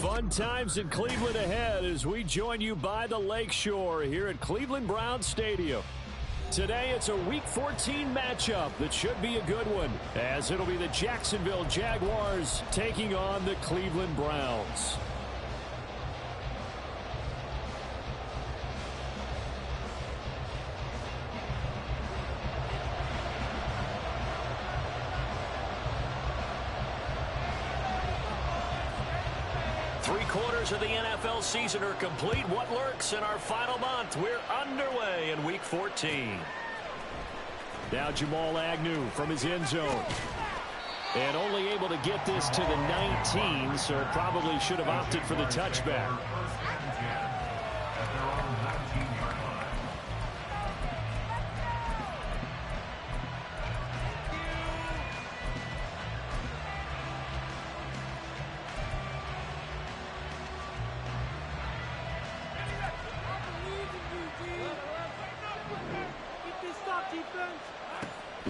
Fun times in Cleveland ahead as we join you by the Lakeshore here at Cleveland Browns Stadium. Today it's a Week 14 matchup that should be a good one, as it'll be the Jacksonville Jaguars taking on the Cleveland Browns. Three-quarters of the NFL season are complete. What lurks in our final month? We're underway in Week 14. Now Jamal Agnew from his end zone. And only able to get this to the 19, so probably should have opted for the touchback.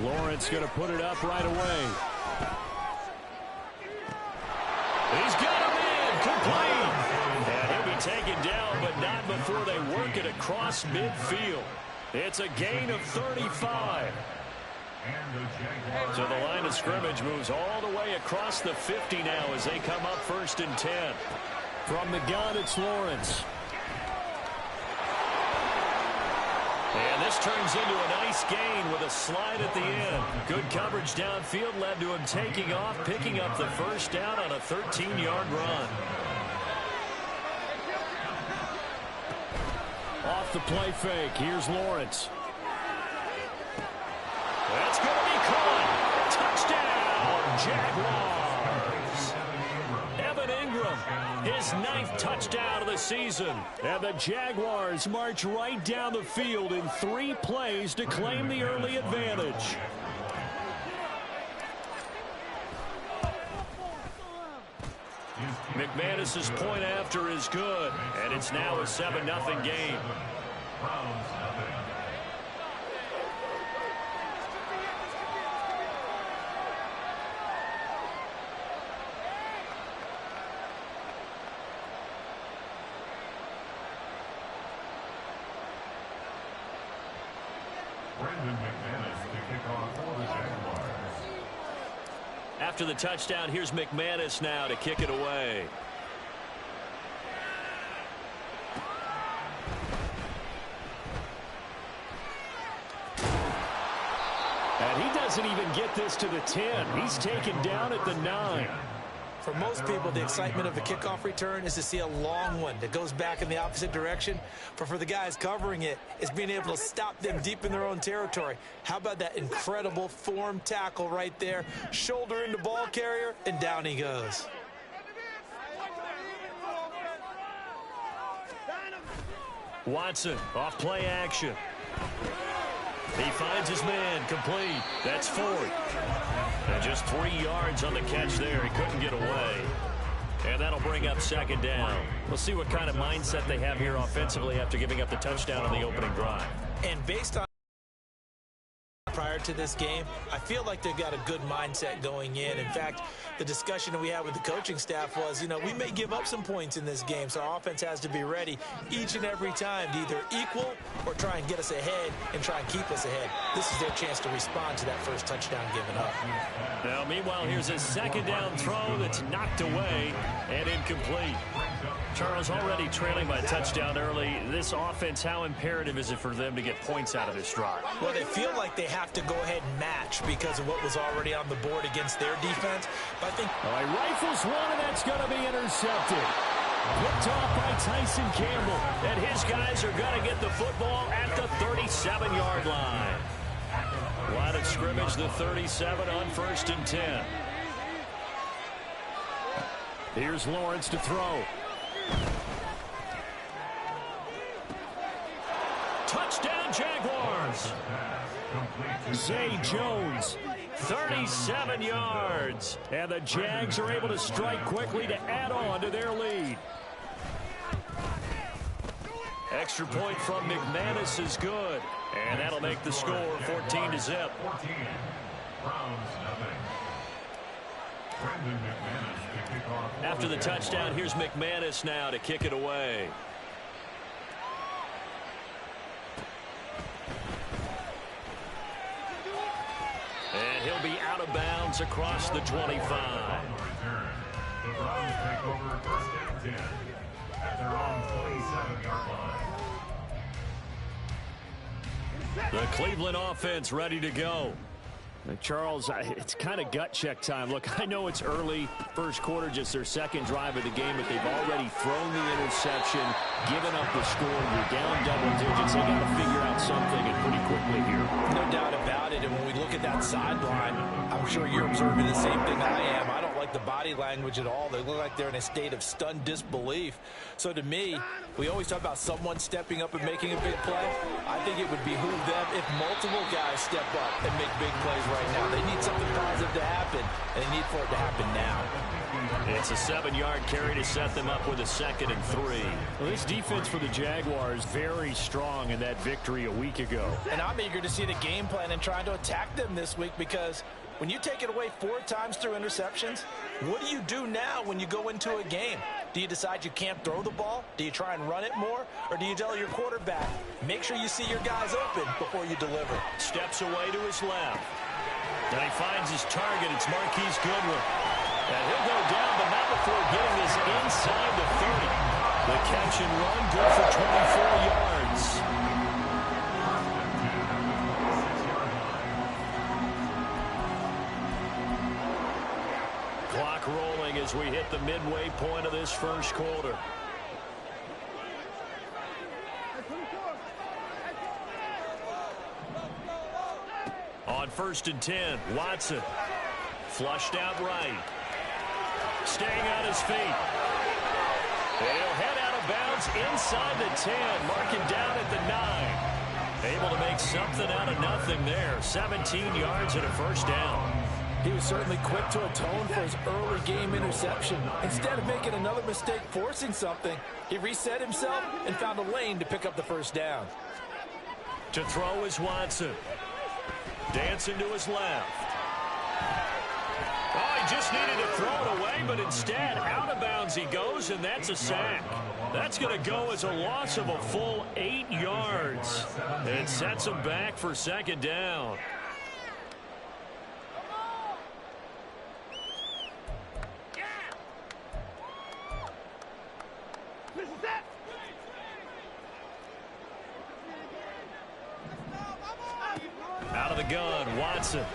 Lawrence going to put it up right away. He's got him in, complete. And he'll be taken down, but not before they work it across midfield. It's a gain of 35. So the line of scrimmage moves all the way across the 50 now as they come up 1st and 10. From the gun, it's Lawrence. And this turns into a nice gain with a slide at the end. Good coverage downfield led to him taking off, picking up the first down on a 13-yard run. Off the play fake, here's Lawrence. That's going to be caught. Touchdown, Jaguars. Evan Ingram, his 9th touchdown of the season. And the Jaguars march right down the field in 3 plays to claim the early advantage. McManus's point after is good, and it's now a 7-0 game. After the touchdown, here's McManus now to kick it away. And he doesn't even get this to the 10. He's taken down at the 9. For most people, the excitement of the kickoff return is to see a long one that goes back in the opposite direction. But for the guys covering it, it's being able to stop them deep in their own territory. How about that incredible form tackle right there? Shoulder into ball carrier, and down he goes. Watson off play action. He finds his man, complete. That's 4th. And just 3 yards on the catch there. He couldn't get away. And that'll bring up 2nd down. We'll see what kind of mindset they have here offensively after giving up the touchdown on the opening drive. And based on prior to this game, I feel like they've got a good mindset going in. In fact, the discussion that we had with the coaching staff was, you know, we may give up some points in this game, so our offense has to be ready each and every time to either equal or try and get us ahead and try and keep us ahead. This is their chance to respond to that first touchdown given up. Now, meanwhile, here's a 2nd down throw that's knocked away and incomplete. Charles, already trailing by a touchdown early. This offense, how imperative is it for them to get points out of this drive? Well, they feel like they have to go ahead and match because of what was already on the board against their defense. But I think he rifles one, and that's going to be intercepted. Picked off by Tyson Campbell. And his guys are going to get the football at the 37-yard line. Line of scrimmage, the 37 on 1st and 10. Here's Lawrence to throw. Touchdown, Jaguars. Zay Jones, 37 yards. And the Jags are able to strike quickly to add on to their lead. Extra point from McManus is good. And that'll make the score 14-0. After the touchdown, here's McManus now to kick it away. And he'll be out of bounds across the 25. The Browns take over first and 10 at their own 27-yard line. The Cleveland offense ready to go. Charles, it's kind of gut check time. Look, I know it's early, first quarter, just their second drive of the game, but they've already thrown the interception, given up the score. You're down double digits. They got to figure out something, and pretty quickly here. No doubt about it. And when we look at that sideline, I'm sure you're observing the same thing I am. I don't like the body language at all. They look like they're in a state of stunned disbelief. So to me, we always talk about someone stepping up and making a big play. I think it would behoove them if multiple guys step up and make big plays right now. They need something positive to happen, and they need for it to happen now. It's a 7-yard carry to set them up with a 2nd and 3. Well, this defense for the Jaguars very strong in that victory a week ago. And I'm eager to see the game plan and trying to attack them this week, because when you take it away 4 times through interceptions, what do you do now when you go into a game? Do you decide you can't throw the ball? Do you try and run it more? Or do you tell your quarterback, make sure you see your guys open before you deliver? Steps away to his left. And he finds his target. It's Marquise Goodwin. And he'll go down, but not before getting this inside the 30. The catch and run, good for 24 yards. Clock rolling as we hit the midway point of this first quarter. On 1st and 10, Watson. Flushed out right. Staying on his feet. He'll head out of bounds inside the 10. Marking down at the 9. Able to make something out of nothing there. 17 yards and a first down. He was certainly quick to atone for his early game interception. Instead of making another mistake forcing something, he reset himself and found a lane to pick up the first down. To throw is Watson. Dancing to his left. Oh, he just needed to throw it away, but instead, out of bounds he goes, and that's a sack. That's going to go as a loss of a full 8 yards. It sets him back for 2nd down. Out of the gun, Watson.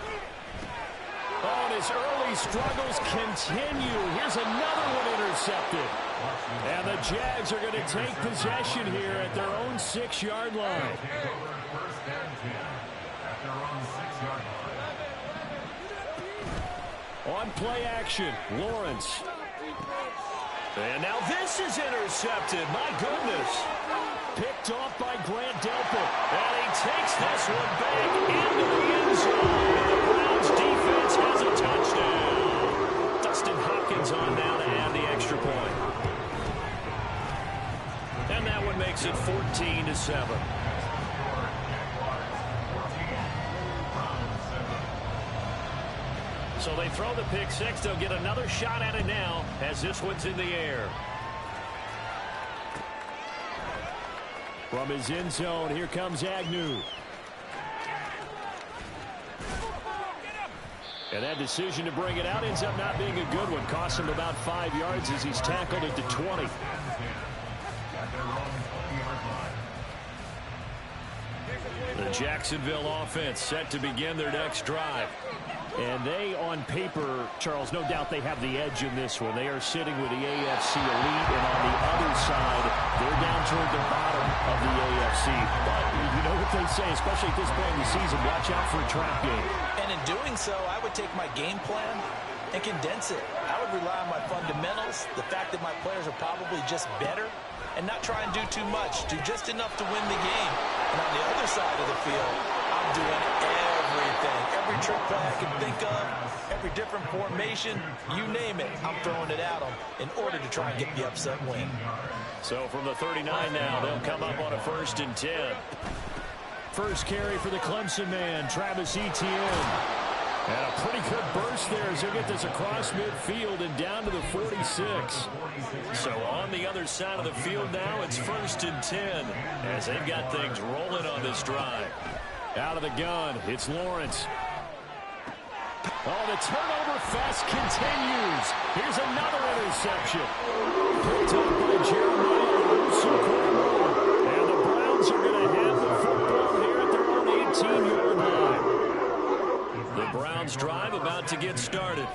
Oh, and his early struggles continue. Here's another one intercepted. And the Jags are going to take possession here at their own 6-yard line. On play action, Lawrence. And now this is intercepted. My goodness. Picked off by Grant Delpit. And he takes this one back into the end zone. And the Browns defense has a touchdown. Dustin Hopkins on now to add the extra point. And that one makes it 14-7. So they throw the pick six. They'll get another shot at it now as this one's in the air. From his end zone, here comes Agnew. And that decision to bring it out ends up not being a good one. Costs him about 5 yards as he's tackled at the 20. The Jacksonville offense set to begin their next drive. And they, on paper, Charles, no doubt they have the edge in this one. They are sitting with the AFC elite, and on the other side, they're down toward the bottom of the AFC. But you know what they say, especially at this point in the season, watch out for a trap game. And in doing so, I would take my game plan and condense it. I would rely on my fundamentals, the fact that my players are probably just better, and not try and do too much, do just enough to win the game. And on the other side of the field, I'm doing everything. Every trick play I can think of, every different formation, you name it, I'm throwing it at them in order to try and get the upset win. So from the 39 now, they'll come up on a 1st and 10. First carry for the Clemson man, Travis Etienne. And a pretty good burst there as he'll get this across midfield and down to the 46. So on the other side of the field now, it's 1st and 10 as they've got things rolling on this drive. Out of the gun, it's Lawrence. Oh, the turnover fest continues. Here's another interception. Picked up by Jeremiah Owusu-Koramoah. And the Browns are going to have the football here at their own 18-yard line. The Browns drive about to get started.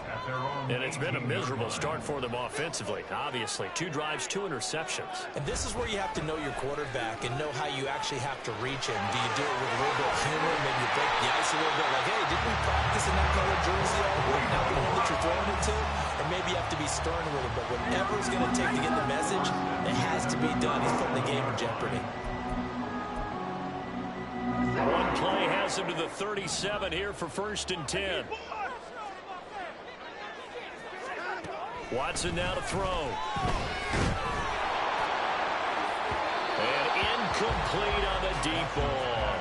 And it's been a miserable start for them offensively. Obviously, 2 drives, 2 interceptions. And this is where you have to know your quarterback and know how you actually have to reach him. Do you do it with a little bit of humor? Maybe you break the ice a little bit. Like, hey, didn't we practice in that color jersey all week? Now the one that you're throwing it to? Or maybe you have to be stern a little bit. Whatever it's going to take to get the message, it has to be done. He's putting the game in jeopardy. One play has him to the 37 here for 1st and 10. Watson now to throw. And incomplete on the deep ball.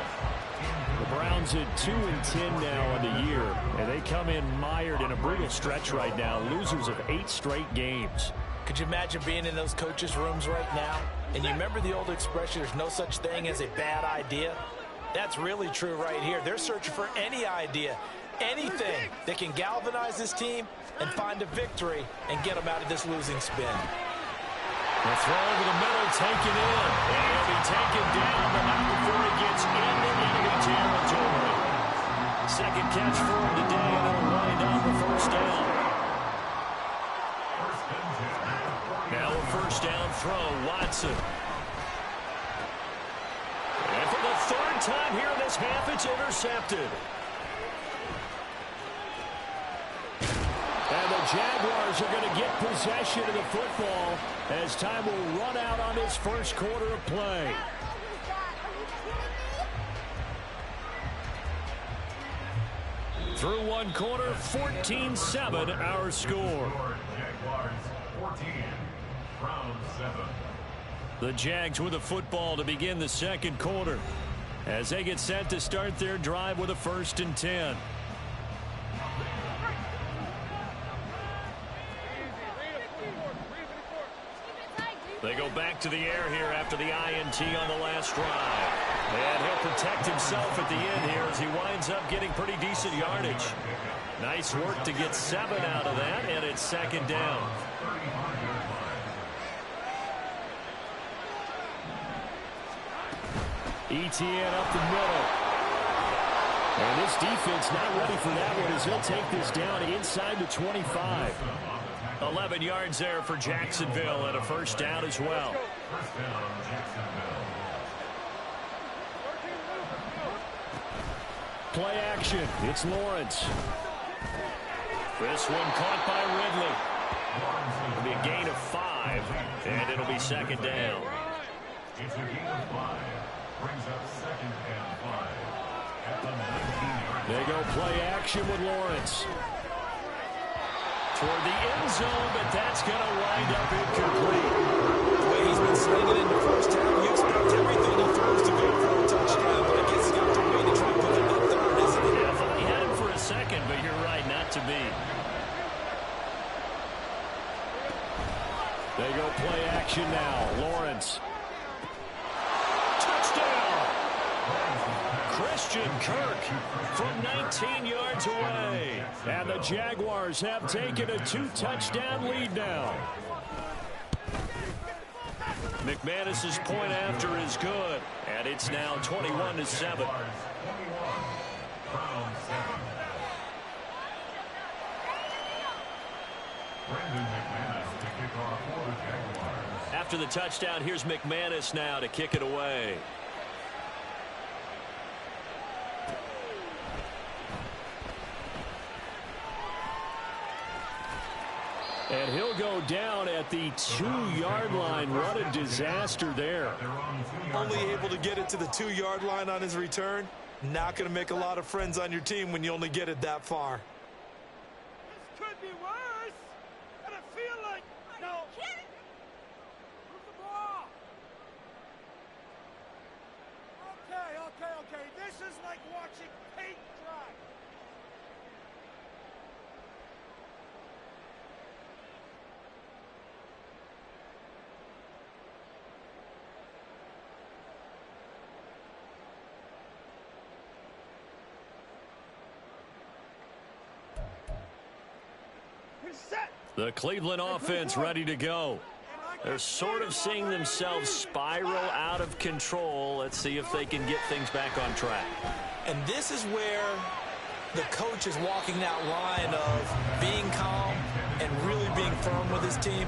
The Browns at 2-10 now on the year, and they come in mired in a brutal stretch right now, losers of 8 straight games. Could you imagine being in those coaches' rooms right now? And you remember the old expression, there's no such thing as a bad idea? That's really true right here. They're searching for any idea, anything that can galvanize this team and find a victory and get them out of this losing spin. The throw over the middle, taken in. And he'll be taken down, but not before he gets into enemy territory. Second catch for him today, and it'll wind up a 1st down. Now a 1st down throw, Watson. And for the 3rd time here in this half, it's intercepted. And the Jaguars are going to get possession of the football as time will run out on this 1st quarter of play. Through 1 quarter, 14-7 our score. Jaguars 14, Browns 7. The Jags with the football to begin the 2nd quarter as they get set to start their drive with a 1st and 10. They go back to the air here after the INT on the last drive. And he'll protect himself at the end here as he winds up getting pretty decent yardage. Nice work to get 7 out of that, and it's 2nd down. ETN up the middle. And this defense not ready for that one as he'll take this down inside the 25. 11 yards there for Jacksonville and a 1st down as well. First down, Jacksonville. Play action. It's Lawrence. This one caught by Ridley. It'll be a gain of 5, and it'll be 2nd down. It's a gain of 5. Brings up 2nd and 5. At the 19-yard line. They go play action with Lawrence. Toward the end zone, but that's going to wind up incomplete. The way he's been slinging in the 1st half, you expect everything he throws to go for a touchdown, but I guess he's got to wait to try to put it in the 3rd, isn't he? Yeah, I thought he had him for a second, but you're right, not to be. They go play action now. Lawrence. Christian Kirk from 19 yards away. And the Jaguars have taken a 2-touchdown lead now. McManus's point after is good, and it's now 21-7. After the touchdown, here's McManus now to kick it away. And he'll go down at the 2-yard line. What a disaster there. Only able to get it to the 2-yard line on his return. Not going to make a lot of friends on your team when you only get it that far. This could be worse. And I feel like... No. Move the ball. Okay. This is like watching paint dry. The Cleveland offense ready to go. They're sort of seeing themselves spiral out of control. Let's see if they can get things back on track. And this is where the coach is walking that line of being calm and really being firm with his team.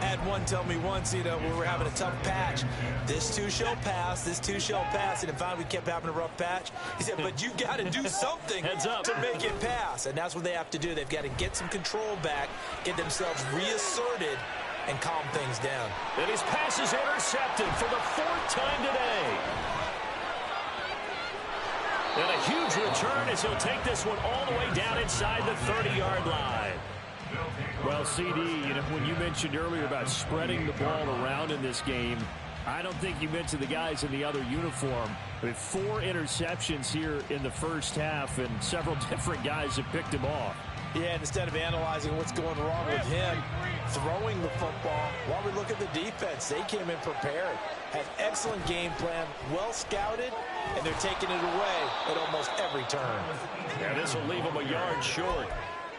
I had one tell me once, we were having a tough patch. This too shall pass, this too shall pass. And then finally we kept having a rough patch. He said, but you got to do something Heads up. to make it pass. And that's what they have to do. They've got to get some control back, get themselves reasserted, and calm things down. And his pass is intercepted for the 4th time today. And a huge return as he'll take this one all the way down inside the 30-yard line. Well, CD, when you mentioned earlier about spreading the ball around in this game, I don't think you mentioned the guys in the other uniform. With 4 interceptions here in the first half, and several different guys have picked him off. Yeah, and instead of analyzing what's going wrong with him throwing the football, while we look at the defense, they came in prepared, had excellent game plan, well scouted, and they're taking it away at almost every turn. Yeah, this will leave them a yard short.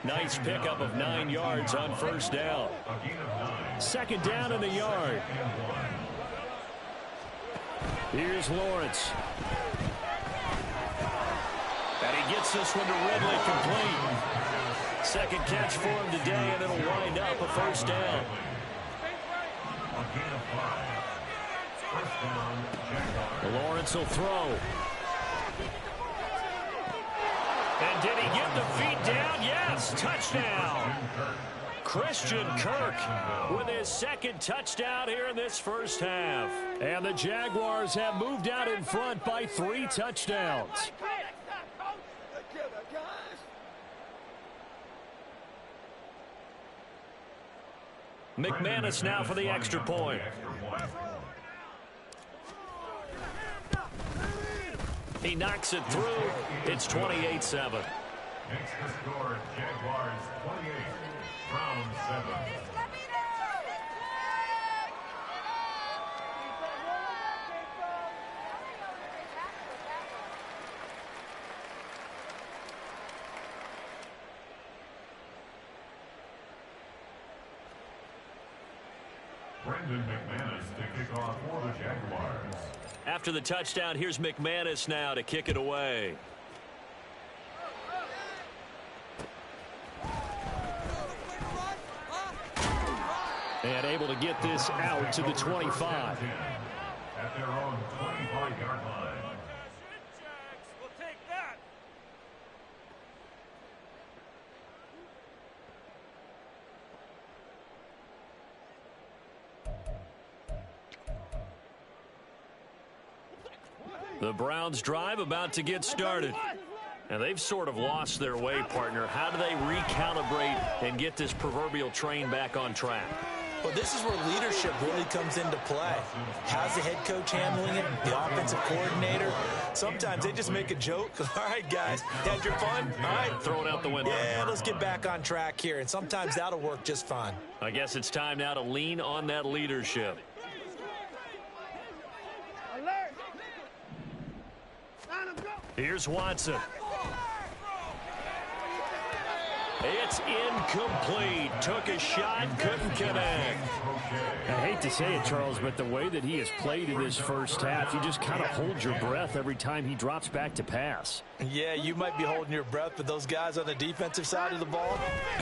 Nice pickup of 9 yards on first down. 2nd down in the yard. Here's Lawrence. And he gets this one to Ridley complete. 2nd catch for him today, and it'll wind up a first down. Lawrence will throw. And did he get the feet down? Yes, touchdown. Christian Kirk with his 2nd touchdown here in this first half. And the Jaguars have moved out in front by 3 touchdowns. McManus now for the extra point. He knocks it through. It's 28-7. Makes the score Jaguars 28, Browns 7. Brendan McManus to kick off for the Jaguars. After the touchdown, here's McManus now to kick it away. And able to get this out to the 25. At their own 25-yard line. We'll take that. The Browns drive about to get started. And they've sort of lost their way, partner. How do they recalibrate and get this proverbial train back on track? Well, this is where leadership really comes into play. How's the head coach handling it? The offensive coordinator? Sometimes they just make a joke. All right, guys, had your fun? All right. Throw it out the window. Yeah, let's get back on track here. And sometimes that'll work just fine. I guess it's time now to lean on that leadership. Alert. Let him go. Here's Watson. It's incomplete. Took a shot, couldn't connect. I hate to say it, Charles, but the way that he has played in this first half, you just kind of hold your breath every time he drops back to pass. Yeah, you might be holding your breath, but those guys on the defensive side of the ball,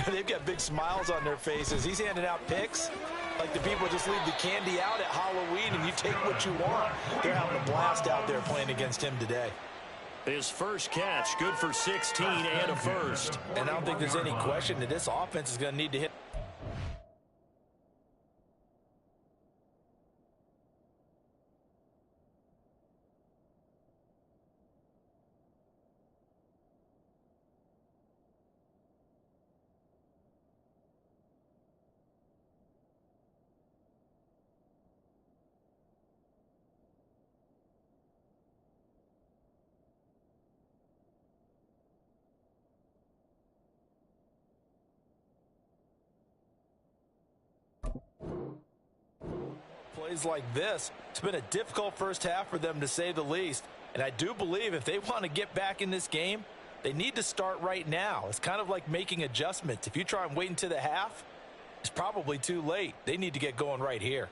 they've got big smiles on their faces. He's handing out picks like the people just leave the candy out at Halloween and you take what you want. They're having a blast out there playing against him today. His first catch, good for 16 and a first. And I don't think there's any question that this offense is going to need to hit. Plays like this, it's been a difficult first half for them, to say the least. And I do believe if they want to get back in this game, They need to start right now. It's kind of like making adjustments. If you try and wait until the half, it's probably too late. They need to get going right here.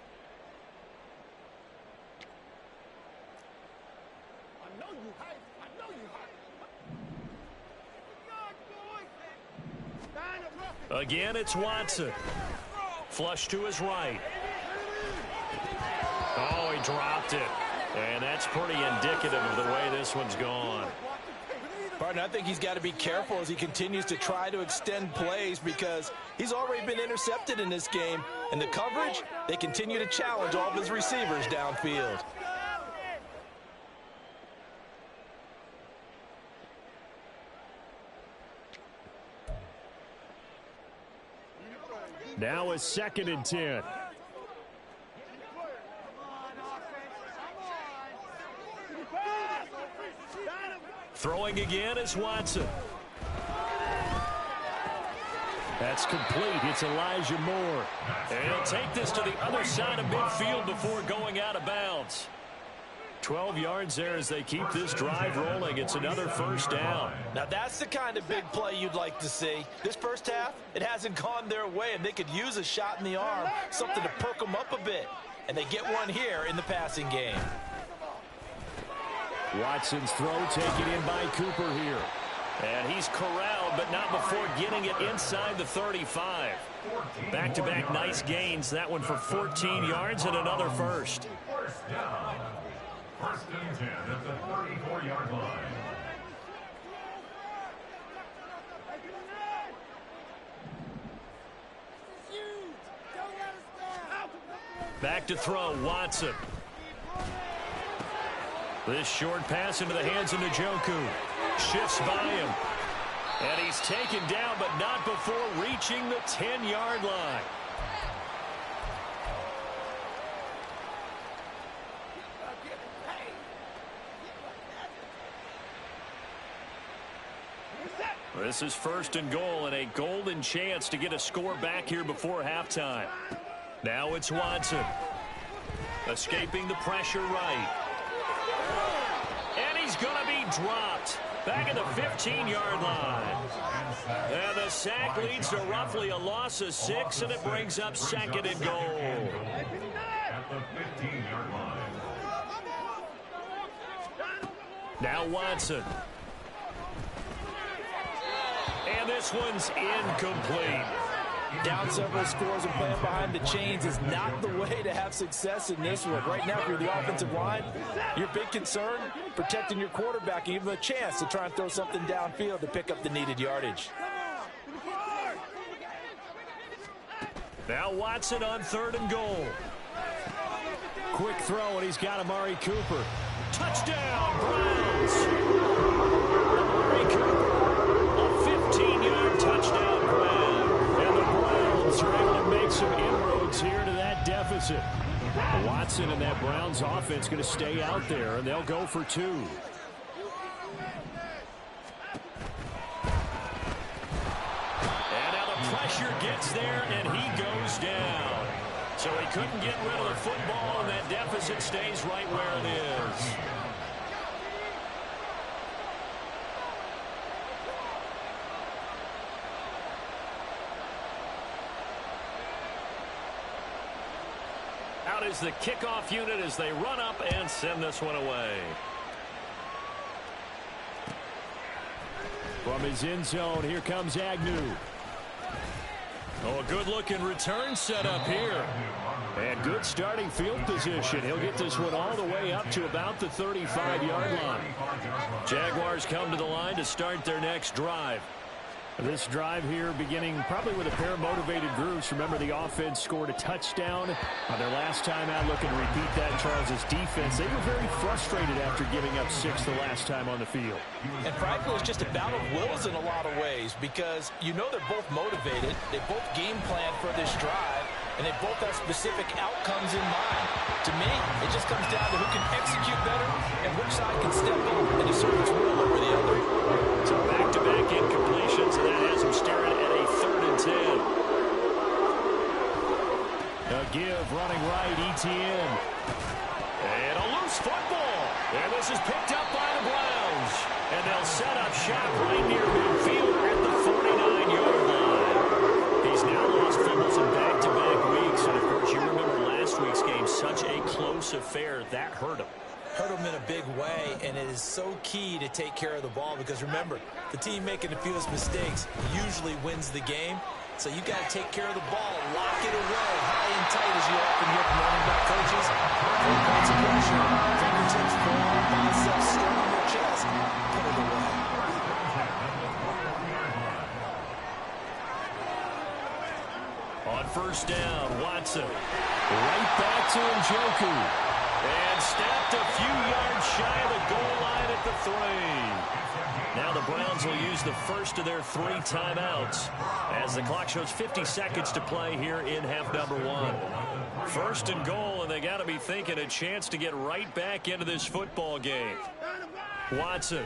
Again, it's Watson. Flush to his right. Oh, he dropped it. And that's pretty indicative of the way this one's gone. Partner, I think he's got to be careful as he continues to try to extend plays because he's already been intercepted in this game. And the coverage, they continue to challenge all of his receivers downfield. Now a 2nd and 10. Throwing again is Watson. That's complete. It's Elijah Moore. And he'll take this to the other side of midfield before going out of bounds. 12 yards there as they keep this drive rolling. It's another 1st down. Now that's the kind of big play you'd like to see. This first half, it hasn't gone their way, and they could use a shot in the arm, something to perk them up a bit. And they get one here in the passing game. Watson's throw taken in by Cooper here. And he's corralled, but not before getting it inside the 35. Back-to-back nice gains. That one for 14 yards and another 1st. 1st down. 1st and 10 at the 34-yard line. Back to throw, Watson. This short pass into the hands of Njoku. Shifts by him. And he's taken down, but not before reaching the 10-yard line. This is 1st and goal and a golden chance to get a score back here before halftime. Now it's Watson. Escaping the pressure right. And he's going to be dropped. Back at the 15-yard line. And the sack leads to roughly a loss of 6, and it brings up 2nd and goal. At the 15-yard line. Now Watson. And this one's incomplete. Down several scores and playing behind the chains is not the way to have success in this one. Right now, if you're the offensive line, your big concern, protecting your quarterback and give him a chance to try and throw something downfield to pick up the needed yardage. Now Watson on 3rd and goal. Quick throw, and he's got Amari Cooper. Touchdown, Browns! Amari Cooper, a 15-yard touchdown grab. And the Browns are able to make some inroads here to that deficit. Watson and that Browns offense going to stay out there, and they'll go for 2. And now the pressure gets there, and he goes down. So he couldn't get rid of the football, and that deficit stays right where it is. Out is the kickoff unit as they run up and send this one away. From his end zone, here comes Agnew. Oh, a good-looking return set up here. And good starting field position. He'll get this one all the way up to about the 35-yard line. Jaguars come to the line to start their next drive. This drive here beginning probably with a pair of motivated groups. Remember, the offense scored a touchdown on their last time out. Looking to repeat that. Charles's defense, they were very frustrated after giving up 6 the last time on the field. And frankly, it's just a battle of wills in a lot of ways because you know they're both motivated. They both game plan for this drive, and they both have specific outcomes in mind. To me, it just comes down to who can execute better and which side can step up and assert its will over the other. So back-to-back incompletions, and that has him staring at a 3rd and 10. A give running right, Etienne. And a loose football. And this is picked up by the Browns. And they'll set up shop right near midfield at the 49-yard line. He's now lost fumbles in back-to-back weeks. And, of course, you remember last week's game, such a close affair. That hurt him. Hurt him in a big way, and it is so key to take care of the ball because, remember, the team making the fewest mistakes usually wins the game. So you got to take care of the ball, lock it away, high and tight, as you often hear from running back coaches. 4 points of pressure, fingertips, forearm, biceps, sternum, your chest, put it away. On first down, Watson. Right back to Njoku. And stepped a few yards shy of the goal line at the 3. Now the Browns will use the first of their 3 timeouts as the clock shows 50 seconds to play here in half number 1. First and goal, and they got to be thinking a chance to get right back into this football game. Watson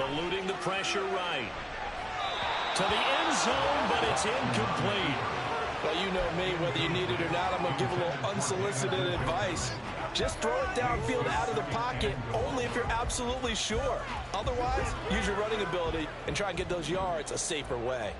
eluding the pressure right. To the end zone, but it's incomplete. Well, you know me, whether you need it or not, I'm going to give a little unsolicited advice. Just throw it downfield out of the pocket, only if you're absolutely sure. Otherwise, use your running ability and try and get those yards a safer way.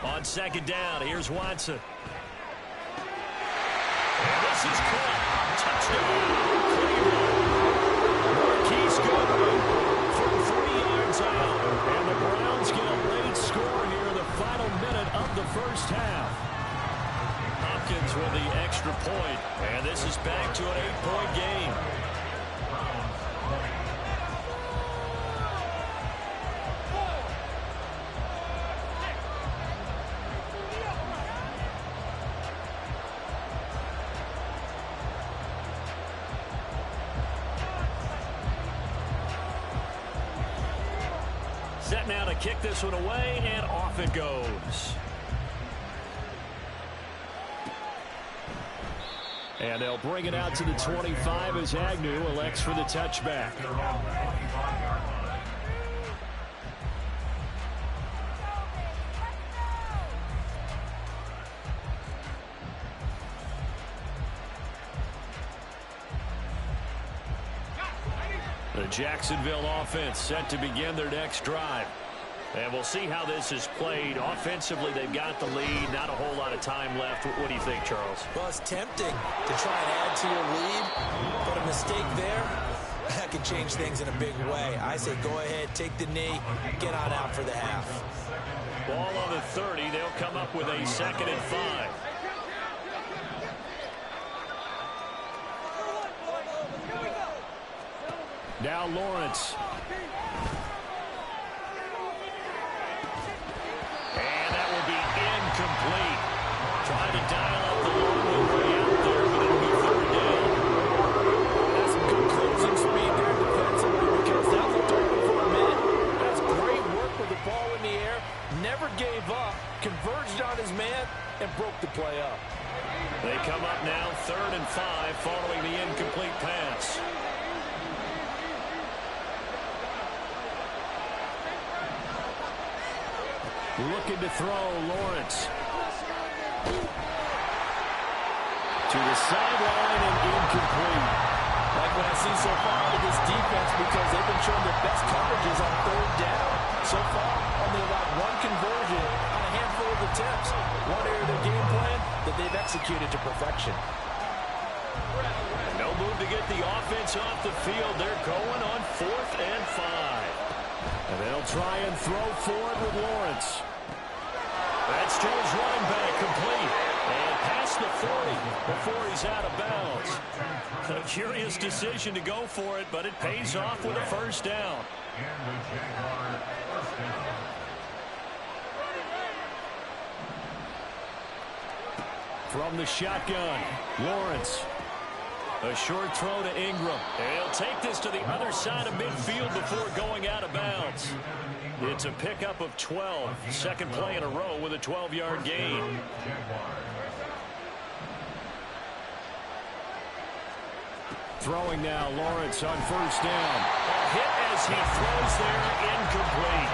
On second down, here's Watson. And this is caught. Touchdown, Cleveland. Marquise Goodwin from 3 yards out. And the Browns get a late score here in the final minute of the first half. Hopkins with the extra point. And this is back to an 8-point game. Set now to kick this one away, and off it goes. And they'll bring it out to the 25 as Agnew elects for the touchback. The Jacksonville offense set to begin their next drive. And we'll see how this is played. Offensively, they've got the lead. Not a whole lot of time left. What do you think, Charles? Well, it's tempting to try and add to your lead, but a mistake there, that can change things in a big way. I say go ahead, take the knee, get on out for the half. Ball on the 30. They'll come up with a 2nd and 5. Now Lawrence. And that will be incomplete. Trying to dial up the long way out there, but it'll be 3rd down. That's some good closing speed there defensively because that looked open for a minute. That's great work with the ball in the air. Never gave up, converged on his man, and broke the play up. They come up now 3rd and 5 following the incomplete pass. Looking to throw, Lawrence. To the sideline and incomplete. Like what I see so far out of this defense because they've been showing their best coverages on 3rd down. So far, only allowed 1 conversion on a handful of attempts. One area of their game plan that they've executed to perfection. No move to get the offense off the field. They're going on 4th and 5. And they'll try and throw forward with Lawrence. That's Joe's running back complete. And past the 40 before he's out of bounds. A curious decision to go for it, but it pays off with a 1st down. From the shotgun, Lawrence. A short throw to Ingram. And he'll take this to the other side of midfield before going out of bounds. It's a pickup of 12. 2nd play in a row with a 12-yard gain. Throwing now, Lawrence on first down. A hit as he throws there, incomplete.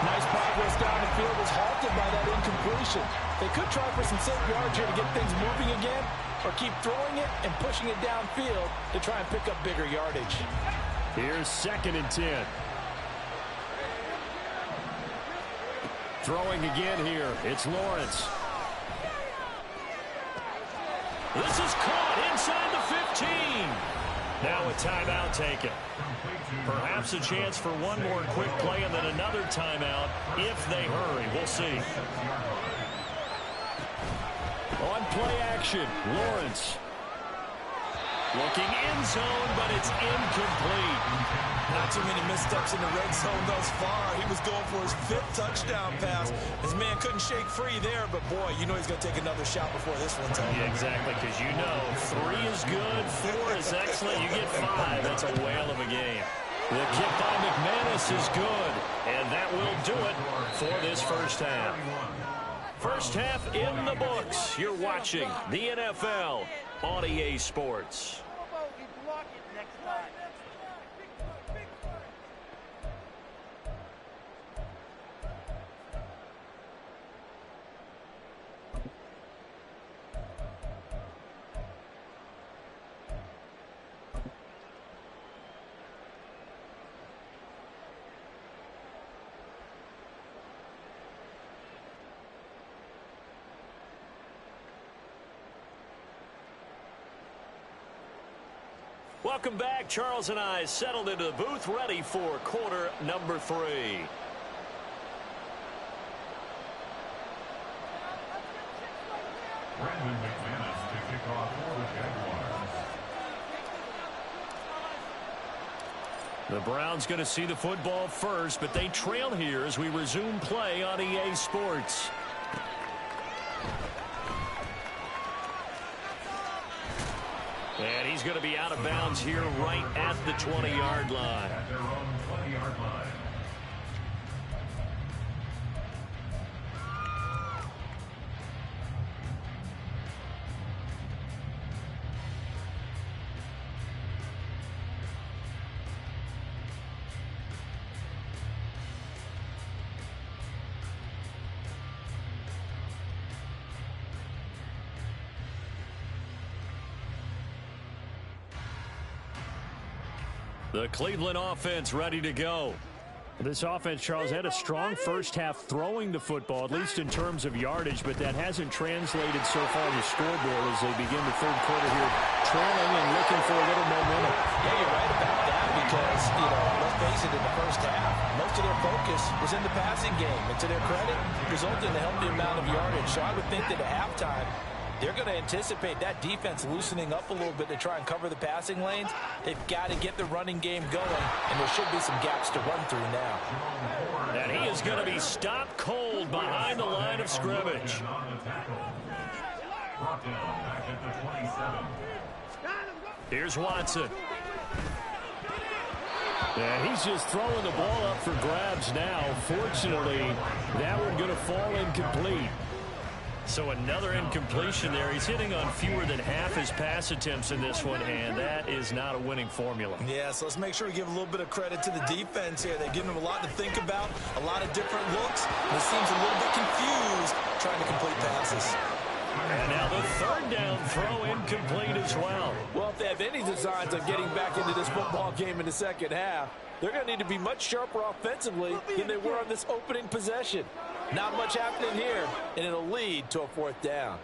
Nice progress down the field was halted by that incompletion. They could try for some safe yards here to get things moving again, or keep throwing it and pushing it downfield to try and pick up bigger yardage. Here's 2nd and 10. Throwing again here. It's Lawrence. This is caught inside the 15. Now a timeout taken. Perhaps a chance for one more quick play and then another timeout if they hurry. We'll see. On play action, Lawrence. Looking in zone, but it's incomplete. Not too many missteps in the red zone thus far. He was going for his 5th touchdown pass. His man couldn't shake free there, but boy, you know he's going to take another shot before this one's over. Yeah, exactly, because you know 3 is good, 4 is excellent. You get 5. That's a whale of a game. The kick by McManus is good. And that will do it for this first half. First half in the books. You're watching the NFL on EA Sports. Welcome back. Charles and I settled into the booth, ready for quarter number 3. Brandon McManus to kick off for the Jaguars. The Browns going to see the football first, but they trail here as we resume play on EA Sports. And he's going to be out of bounds here right at the 20-yard line. At their own 20-yard line. The Cleveland offense ready to go. This offense, Charles, had a strong first half throwing the football, at least in terms of yardage, but that hasn't translated so far on the scoreboard as they begin the third quarter here, trailing and looking for a little momentum. Yeah, you're right about that because, let's face it, in the first half, most of their focus was in the passing game. And to their credit, resulted in a healthy amount of yardage. So I would think that at halftime, they're going to anticipate that defense loosening up a little bit to try and cover the passing lanes. They've got to get the running game going, and there should be some gaps to run through now. And he is going to be stopped cold behind the line of scrimmage. Here's Watson. And he's just throwing the ball up for grabs now. Fortunately, that one going to fall incomplete. So another incompletion there. He's hitting on fewer than half his pass attempts in this one, and that is not a winning formula. Yeah, so let's make sure we give a little bit of credit to the defense here. They've given him a lot to think about, a lot of different looks, and it seems a little bit confused trying to complete passes. And now the third down throw incomplete as well. Well, if they have any designs on getting back into this football game in the second half, they're going to need to be much sharper offensively than they were on this opening possession. Not much happening here, and it'll lead to a 4th down.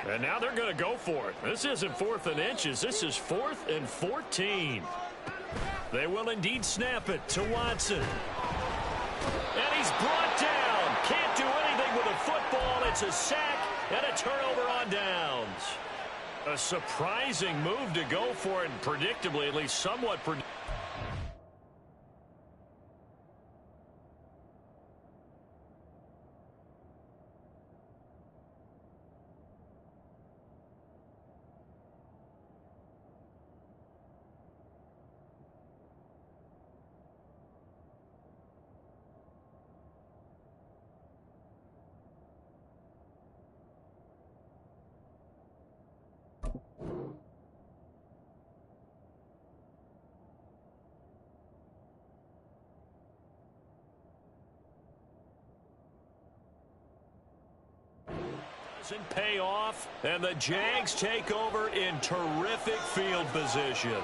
And now they're going to go for it. This isn't 4th and inches. This is 4th and 14. They will indeed snap it to Watson. And he's brought down. Can't do anything with a football. It's a sack and a turnover on downs. A surprising move to go for it, and predictably, at least somewhat predictably. Doesn't pay off, and the Jags take over in terrific field position.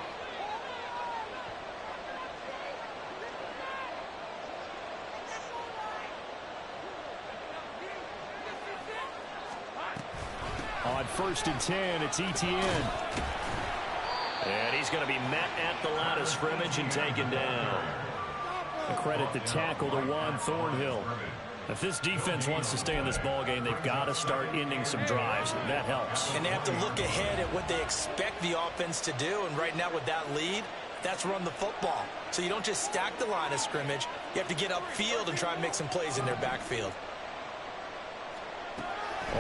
On 1st and 10, it's Etienne. And he's going to be met at the line of scrimmage and taken down. A credit the tackle to Juan Thornhill. If this defense wants to stay in this ballgame, they've got to start ending some drives. That helps. And they have to look ahead at what they expect the offense to do. And right now with that lead, that's run the football. So you don't just stack the line of scrimmage. You have to get upfield and try and make some plays in their backfield.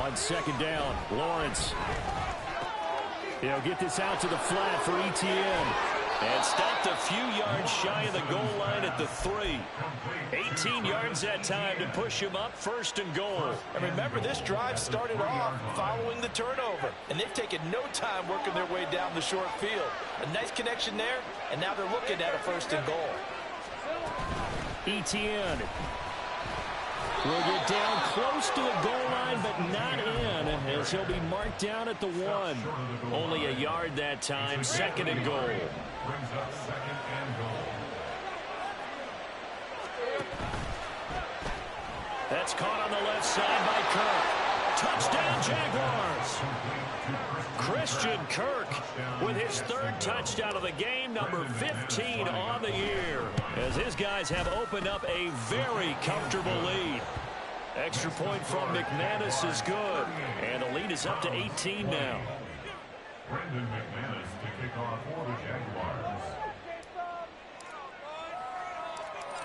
On 2nd down, Lawrence. He'll get this out to the flat for Etienne. And stopped a few yards shy of the goal line at the 3. 18 yards that time to push him up 1st and goal. And remember, this drive started off following the turnover. And they've taken no time working their way down the short field. A nice connection there, and now they're looking at a 1st and goal. Etienne will get down close to the goal line, but not in, as he'll be marked down at the 1. Only a yard that time, 2nd and goal. Brings up 2nd and goal. That's caught on the left side by Kirk. Touchdown, Jaguars. Christian Kirk with his 3rd touchdown of the game, number 15 on the year, as his guys have opened up a very comfortable lead. Extra point from McManus is good, and the lead is up to 18 now. Brendan McManus to kick off for the Jaguars.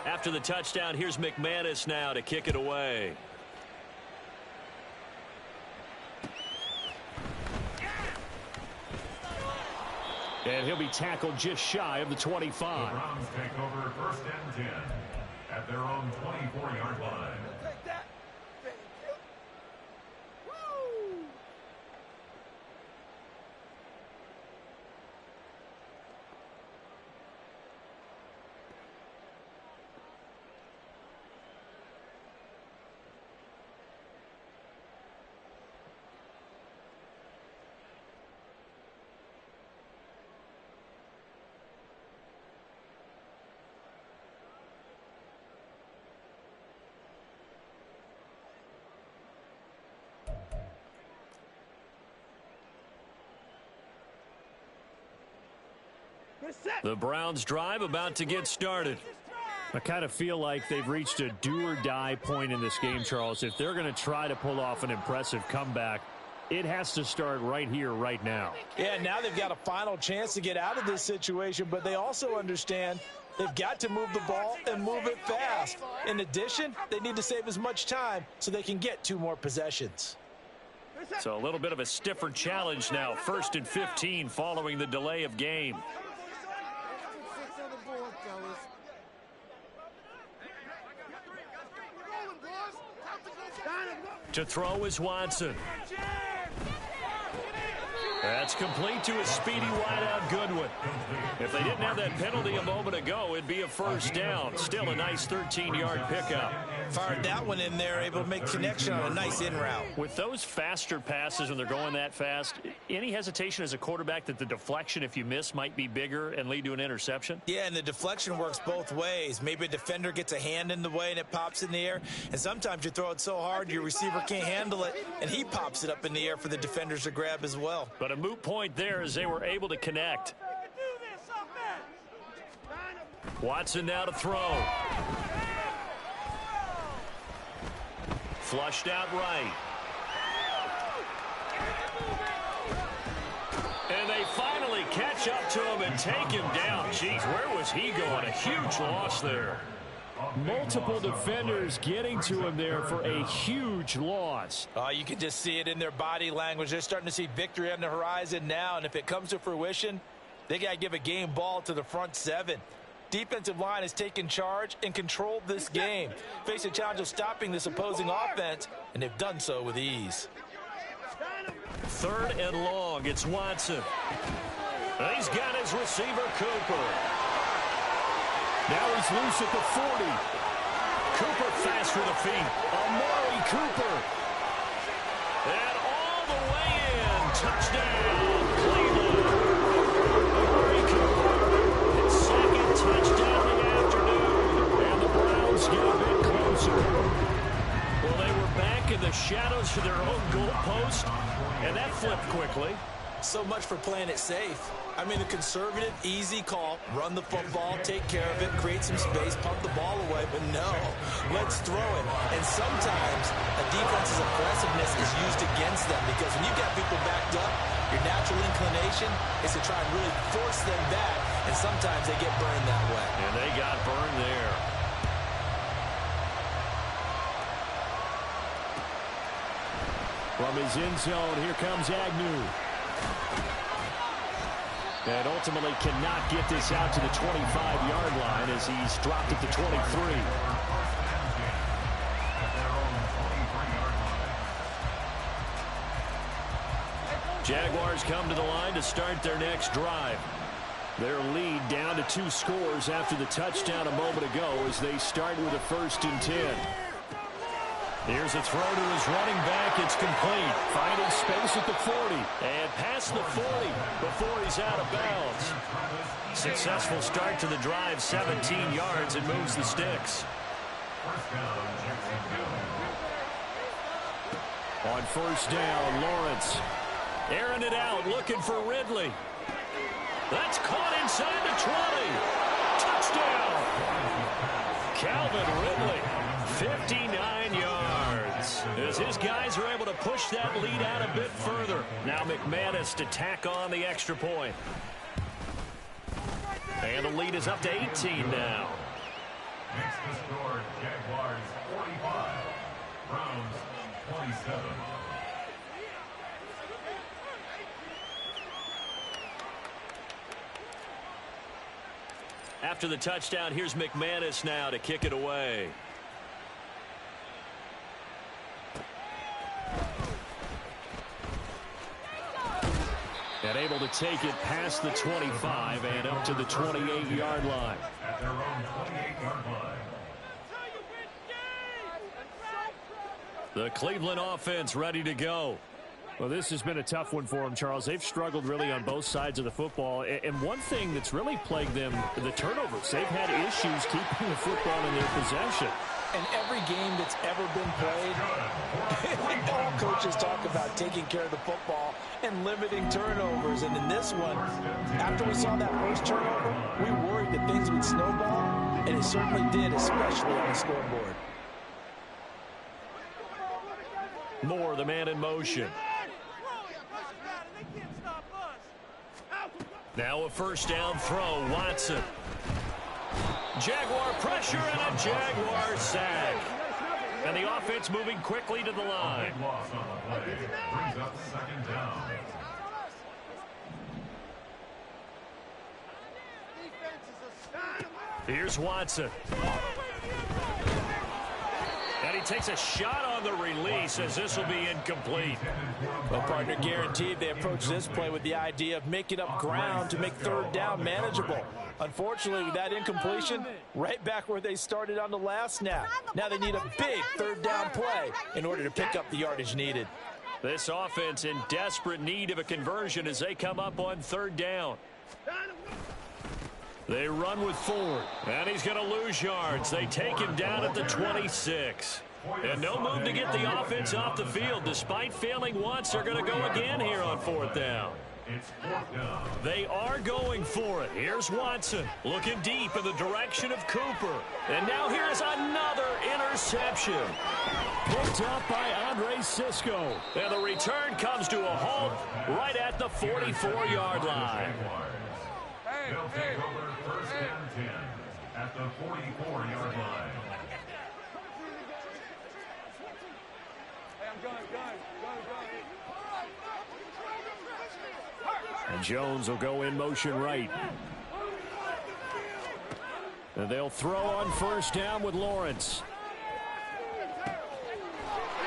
After the touchdown, here's McManus now to kick it away. And he'll be tackled just shy of the 25. The Browns take over 1st and 10 at their own 24-yard line. Take that. Thank you. Woo! The Browns drive about to get started. I kind of feel like they've reached a do-or-die point in this game, Charles. If they're going to try to pull off an impressive comeback, it has to start right here, right now. Yeah, now they've got a final chance to get out of this situation, but they also understand they've got to move the ball and move it fast. In addition, they need to save as much time so they can get 2 more possessions. So a little bit of a stiffer challenge now. 1st and 15 following the delay of game. To throw is Watson. That's complete to a speedy wideout Goodwin. If they didn't have that penalty a moment ago, it'd be a 1st down. Still a nice 13-yard pickup. Fired that one in there, able to make connection on a nice in route. With those faster passes when they're going that fast, any hesitation as a quarterback that the deflection, if you miss, might be bigger and lead to an interception? Yeah, and the deflection works both ways. Maybe a defender gets a hand in the way and it pops in the air. And sometimes you throw it so hard your receiver can't handle it, and he pops it up in the air for the defenders to grab as well. But a moot point there as they were able to connect. Watson now to throw. Flushed out right. And they finally catch up to him and take him down. Jeez, where was he going? A huge loss there. Multiple defenders getting to him there for a huge loss. You can just see it in their body language. They're starting to see victory on the horizon now, and if it comes to fruition, they got to give a game ball to the front 7. Defensive line has taken charge and controlled this game. Face a challenge of stopping this opposing offense, and they've done so with ease. 3rd and long. It's Watson. And he's got his receiver, Cooper. Now he's loose at the 40. Cooper fast for the feet. Amari Cooper. And the way in. Touchdown, Cleveland. Amari Cooper, his second touchdown of the afternoon. And the Browns get a bit closer. Well, they were back in the shadows for their own goal post, and that flipped quickly. So much for playing it safe. I mean, a conservative, easy call. Run the football, take care of it, create some space, pump the ball away. But no, let's throw it. And sometimes a defense's aggressiveness is used against them because when you've got people backed up, your natural inclination is to try and really force them back, and sometimes they get burned that way. And they got burned there. From his end zone, here comes Agnew. And ultimately cannot get this out to the 25-yard line as he's dropped at the 23. Jaguars come to the line to start their next drive. Their lead down to 2 scores after the touchdown a moment ago as they start with a 1st and 10. Here's a throw to his running back. It's complete. Finding space at the 40. And past the 40 before he's out of bounds. Successful start to the drive. 17 yards and moves the sticks. On 1st down, Lawrence. Airing it out, looking for Ridley. That's caught inside the 20. Touchdown. Calvin Ridley. 59 yards. As his guys are able to push that lead out a bit further. Now McManus to tack on the extra point. And the lead is up to 18 now. Makes the score Jaguars 45, Browns 27. After the touchdown, here's McManus now to kick it away. And able to take it past the 25 and up to the 28-yard line. At their own 28-yard line. The Cleveland offense ready to go. Well, this has been a tough one for them, Charles. They've struggled really on both sides of the football. And one thing that's really plagued them, the turnovers. They've had issues keeping the football in their possession. And every game that's ever been played, all coaches talk about taking care of the football and limiting turnovers. And in this one, after we saw that first turnover, we worried that things would snowball, and it certainly did, especially on the scoreboard. Moore, the man in motion. Now a 1st down throw, Watson. Jaguar pressure and a Jaguar sack. And the offense moving quickly to the line. Loss on the play brings up 2nd down. Here's Watson. And he takes a shot on the release as this will be incomplete. Well, partner, guaranteed they approach this play with the idea of making up ground to make 3rd down manageable. Unfortunately, with that incompletion, right back where they started on the last snap. Now they need a big 3rd down play in order to pick up the yardage needed. This offense in desperate need of a conversion as they come up on 3rd down. They run with Ford, and he's going to lose yards. They take him down at the 26. And no move to get the offense off the field. Despite failing once, they're going to go again here on 4th down. It's 4th down. They are going for it. Here's Watson looking deep in the direction of Cooper. And now here's another interception. Picked up by Andre Cisco. And the return comes to a halt right at the 44-yard line. They'll take over 1st and 10 at the 44-yard line. And Jones will go in motion right. And they'll throw on 1st down with Lawrence.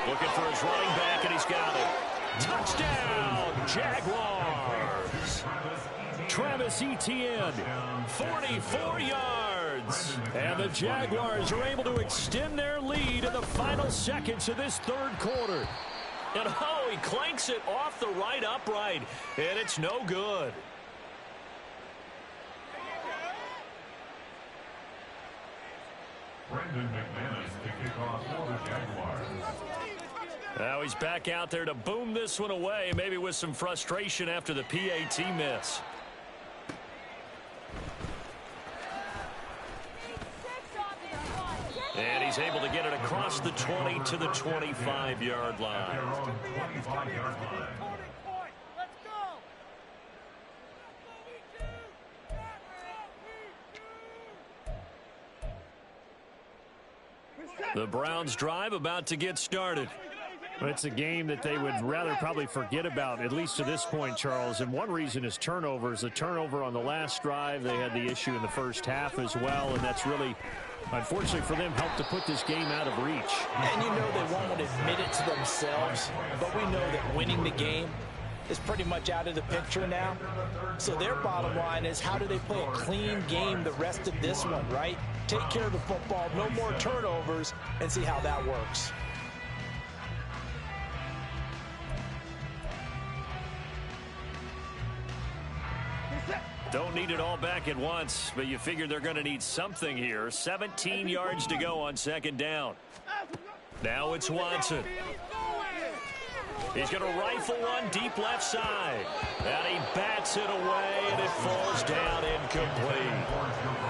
Looking for his running back, and he's got it. Touchdown, Jaguars. Travis Etienne, 44 yards. and the Jaguars are able to extend their lead in the final seconds of this 3rd quarter. And oh, he clanks it off the right upright, and it's no good. Brendan McManus to kick off for the Jaguars. Now he's back out there to boom this one away, maybe with some frustration after the PAT miss. And he's able to get it across the 20 to the 25-yard line. The Browns drive about to get started. It's a game that they would rather probably forget about, at least to this point, Charles. And one reason is turnovers. The turnover on the last drive, they had the issue in the first half as well, and that's really, unfortunately for them, helped to put this game out of reach. And you know they won't admit it to themselves, but we know that winning the game is pretty much out of the picture now. So their bottom line is, how do they play a clean game the rest of this one, right? Take care of the football, no more turnovers, and see how that works. Don't need it all back at once, but you figure they're going to need something here. 17 yards to go on second down. Now it's Watson. He's going to rifle one deep left side. And he bats it away, and it falls down incomplete.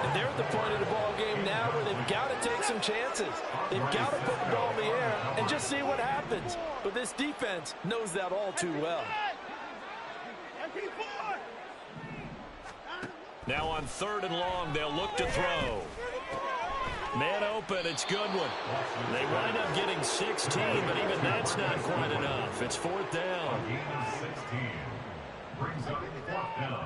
And they're at the point of the ball game now where they've got to take some chances. They've got to put the ball in the air and just see what happens. But this defense knows that all too well. Now on 3rd and long, they'll look to throw. Man open, it's Goodwin. They wind up getting 16, but even that's not quite enough. It's 4th down. Brings up 4th down.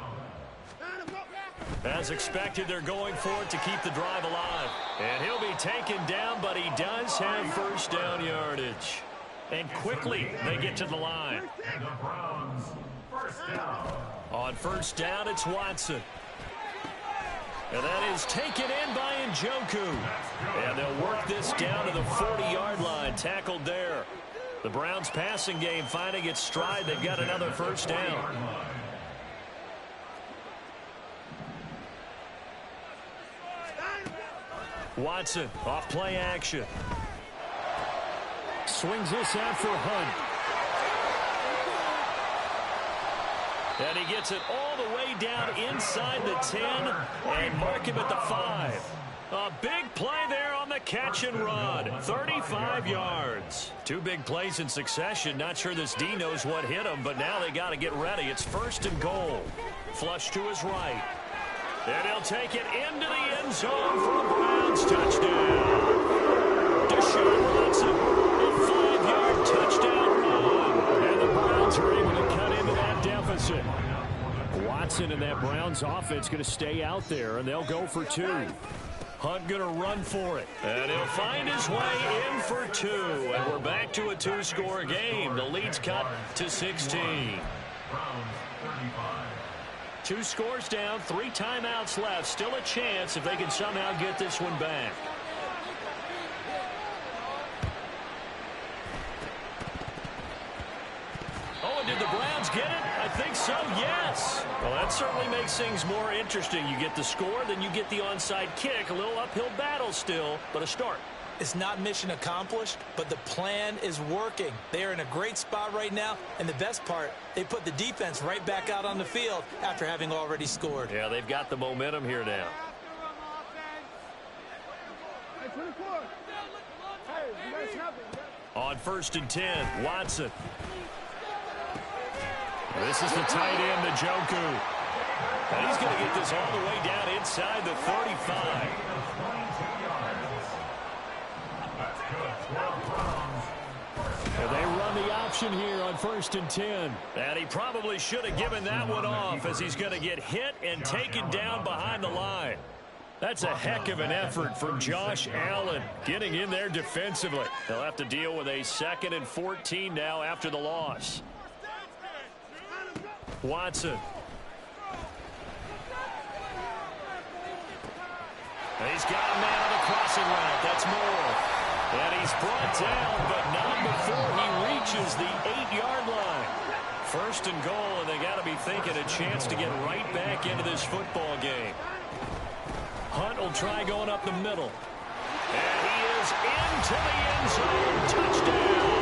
As expected, they're going for it to keep the drive alive. And he'll be taken down, but he does have first down yardage. And quickly, they get to the line. And the Browns, first down. On first down, it's Watson. And that is taken in by Njoku. And they'll work this down to the 40-yard line, tackled there. The Browns' passing game finding its stride. They've got another first down. Watson, off play action. Swings this out for Hunt. And he gets it all the way down inside the 10 and mark him at the 5. A big play there on the catch and run. 35 yards. 2 big plays in succession. Not sure this D knows what hit him, but now they got to get ready. It's 1st and goal. Flush to his right. And he'll take it into the end zone for a Browns touchdown. Deshaun Watson, a 5-yard touchdown run. And the Browns are able to cut into that deficit. Watson and that Browns offense going to stay out there, and they'll go for 2. Hunt going to run for it. And he'll find his way in for 2. And we're back to a 2-score game. The lead's cut to 16. Browns, 35. 2 scores down, 3 timeouts left. Still a chance if they can somehow get this one back. Oh, and did the Browns get it? I think so, yes. Well, that certainly makes things more interesting. You get the score, then you get the onside kick. A little uphill battle still, but a start. It's not mission accomplished, but the plan is working. They are in a great spot right now, and the best part, they put the defense right back out on the field after having already scored. Yeah, they've got the momentum here now. On 1st and 10, Watson. This is the tight end, Njoku. And he's going to get this all the way down inside the 35. And they run the option here on 1st and 10. And he probably should have given that one off, as he's going to get hit and taken down behind the line. That's a heck of an effort from Josh Allen getting in there defensively. They'll have to deal with a 2nd and 14 now after the loss. Watson. And he's got a man on the crossing route. That's Moore. And he's brought down, but not before he reaches the 8-yard line. First and goal, and they got to be thinking a chance to get right back into this football game. Hunt will try going up the middle. And he is into the end zone. Touchdown.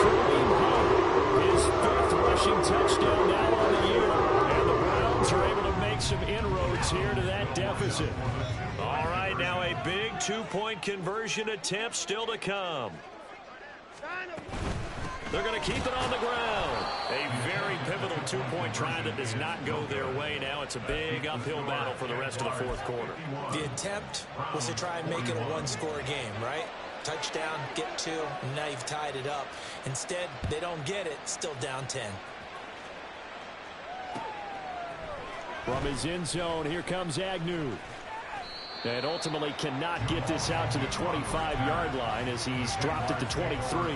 Kareem Hunt, his 5th rushing touchdown now on the year. And the Browns are able to make some inroads here to that deficit. All right, now a big 2-point conversion attempt still to come. They're going to keep it on the ground. A very pivotal 2-point try that does not go their way. Now it's a big uphill battle for the rest of the 4th quarter. The attempt was to try and make it a 1-score game, right? Touchdown, get 2, now you've tied it up. Instead, they don't get it, still down 10. From his end zone, here comes Agnew. And ultimately cannot get this out to the 25-yard line as he's dropped it to 23.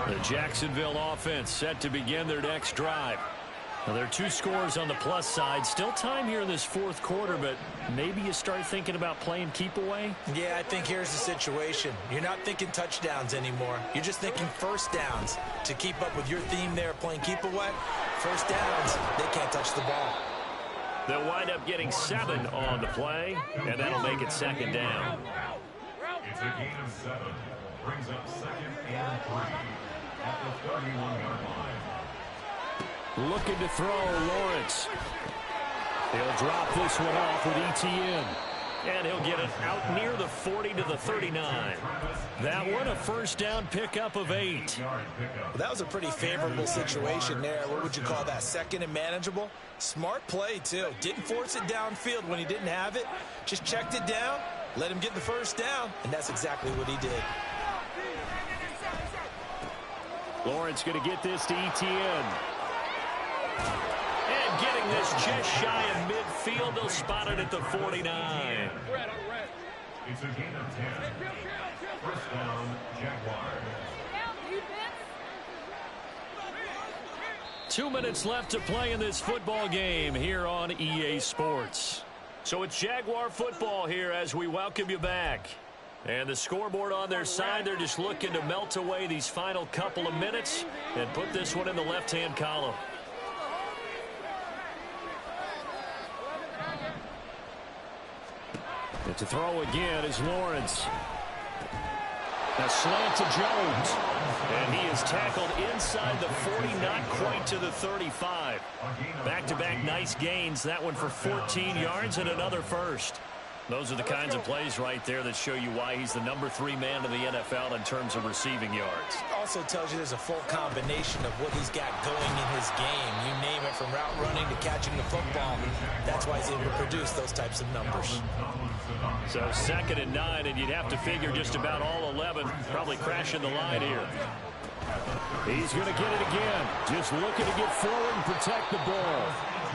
The Jacksonville offense set to begin their next drive. Now, there are 2 scores on the plus side. Still time here in this 4th quarter, but maybe you start thinking about playing keep away? Yeah, I think here's the situation. You're not thinking touchdowns anymore. You're just thinking first downs. To keep up with your theme there, playing keep away, first downs, they can't touch the ball. They'll wind up getting 7 on the play, and that'll make it 2nd down. It's a gain of 7. Brings up 2nd and 3 at the 31-yard line. Looking to throw, Lawrence. He'll drop this one off with ETN. And he'll get it out near the 40 to the 39. That one a first down pickup of 8. Well, that was a pretty favorable situation there. What would you call that? 2nd and manageable? Smart play, too. Didn't force it downfield when he didn't have it. Just checked it down, let him get the first down, and that's exactly what he did. Lawrence going to get this to ETN. And getting this just shy of midfield. They'll spot it at the 49. It's a gain of 10. First down, Jaguars. 2 minutes left to play in this football game here on EA Sports. So it's Jaguar football here as we welcome you back. And the scoreboard on their side, they're just looking to melt away these final couple of minutes and put this one in the left-hand column. And to throw again is Lawrence. A slant to Jones. And he is tackled inside the 40, not quite to the 35. Back-to-back nice gains. That one for 14 yards and another first. Those are the kinds of plays right there that show you why he's the number 3 man in the NFL in terms of receiving yards. Also tells you there's a full combination of what he's got going in his game. You name it, from route running to catching the football. That's why he's able to produce those types of numbers. So 2nd and 9, and you'd have to figure just about all 11 probably crashing the line here. He's going to get it again. Just looking to get forward and protect the ball.